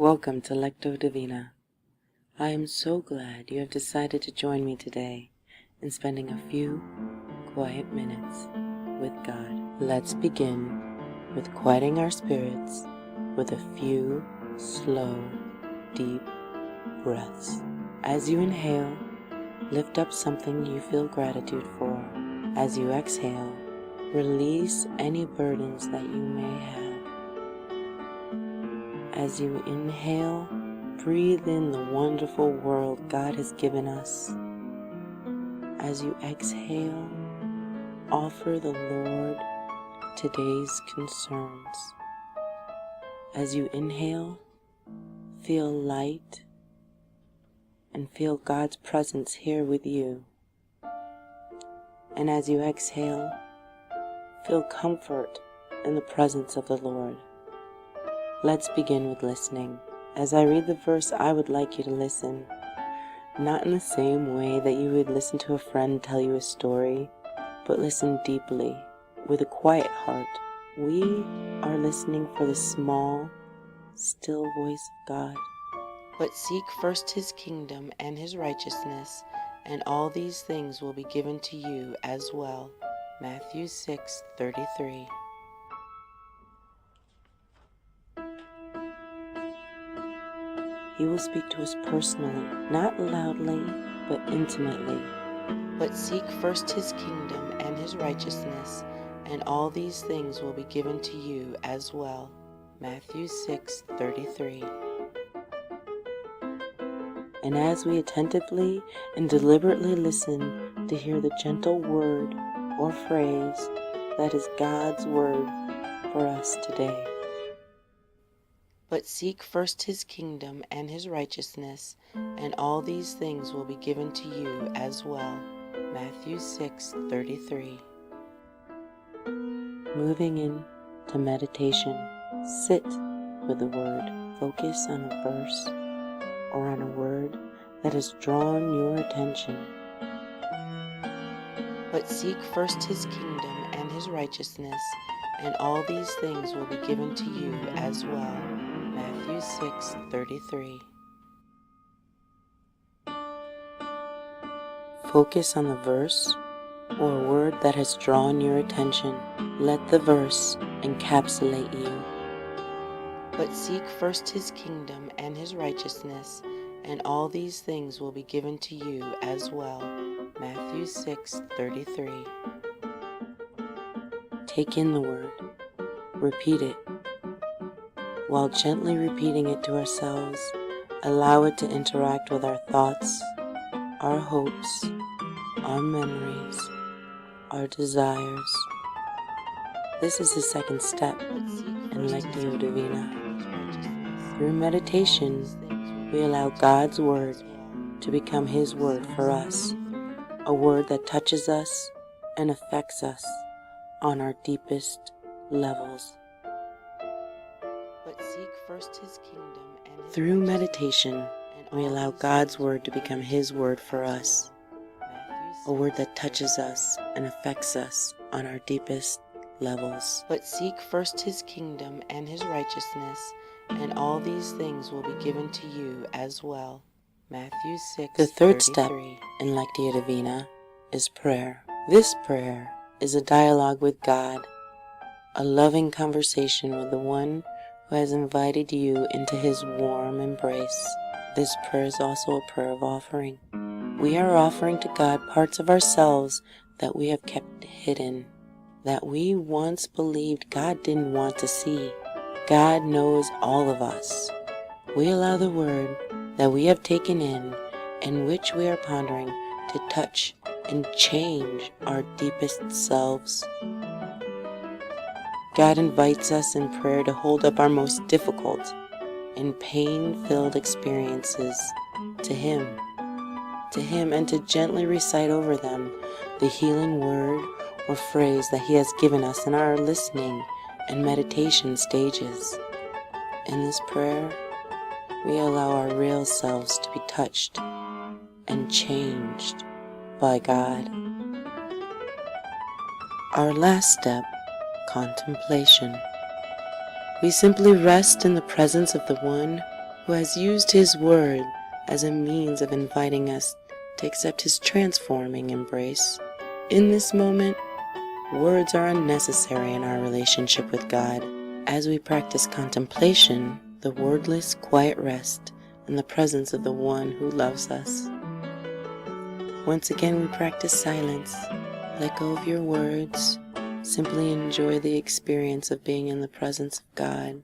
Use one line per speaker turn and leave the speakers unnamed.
Welcome to Lectio Divina. I am so glad you have decided to join me today in spending a few quiet minutes with God. Let's begin with quieting our spirits with a few slow, deep breaths. As you inhale, lift up something you feel gratitude for. As you exhale, release any burdens that you may have. As you inhale, breathe in the wonderful world God has given us. As you exhale, offer the Lord today's concerns. As you inhale, feel light and feel God's presence here with you. And as you exhale, feel comfort in the presence of the Lord. Let's begin with listening. As I read the verse, I would like you to listen, not in the same way that you would listen to a friend tell you a story, but listen deeply, with a quiet heart. We are listening for the small, still voice of God. But seek first His kingdom and His righteousness, and all these things will be given to you as well. Matthew 6:33. He will speak to us personally, not loudly, but intimately. But seek first His kingdom and His righteousness, and all these things will be given to you as well. Matthew 6:33. And as we attentively and deliberately listen to hear the gentle word or phrase that is God's word for us today. But seek first His kingdom and His righteousness, and all these things will be given to you as well. Matthew 6:33. Moving in to meditation, sit with the word. Focus on a verse or on a word that has drawn your attention. But seek first His kingdom and His righteousness, and all these things will be given to you as well. Matthew 6:33. Focus on the verse or a word that has drawn your attention. Let the verse encapsulate you. But seek first His kingdom and His righteousness, and all these things will be given to you as well. Matthew 6:33. Take in the word. Repeat it. While gently repeating it to ourselves, allow it to interact with our thoughts, our hopes, our memories, our desires. This is the second step in Lectio Divina. Through meditation, we allow God's word to become His word for us, a word that touches us and affects us on our deepest levels. Through meditation, we allow God's word to become His word for us, a word that touches us and affects us on our deepest levels. But seek first His kingdom and His righteousness, and all these things will be given to you as well. Matthew 6:33. The third step in Lectio Divina is prayer. This prayer is a dialogue with God, a loving conversation with the one who has invited you into His warm embrace. This prayer is also a prayer of offering. We are offering to God parts of ourselves that we have kept hidden, that we once believed God didn't want to see. God knows all of us. We allow the word that we have taken in which we are pondering, to touch and change our deepest selves. God invites us in prayer to hold up our most difficult and pain-filled experiences to Him, and to gently recite over them the healing word or phrase that He has given us in our listening and meditation stages. In this prayer, we allow our real selves to be touched and changed by God. Our last step, contemplation. We simply rest in the presence of the one who has used His Word as a means of inviting us to accept His transforming embrace. In this moment, words are unnecessary in our relationship with God. As we practice contemplation, the wordless, quiet rest in the presence of the One who loves us. Once again, we practice silence. Let go of your words. Simply enjoy the experience of being in the presence of God.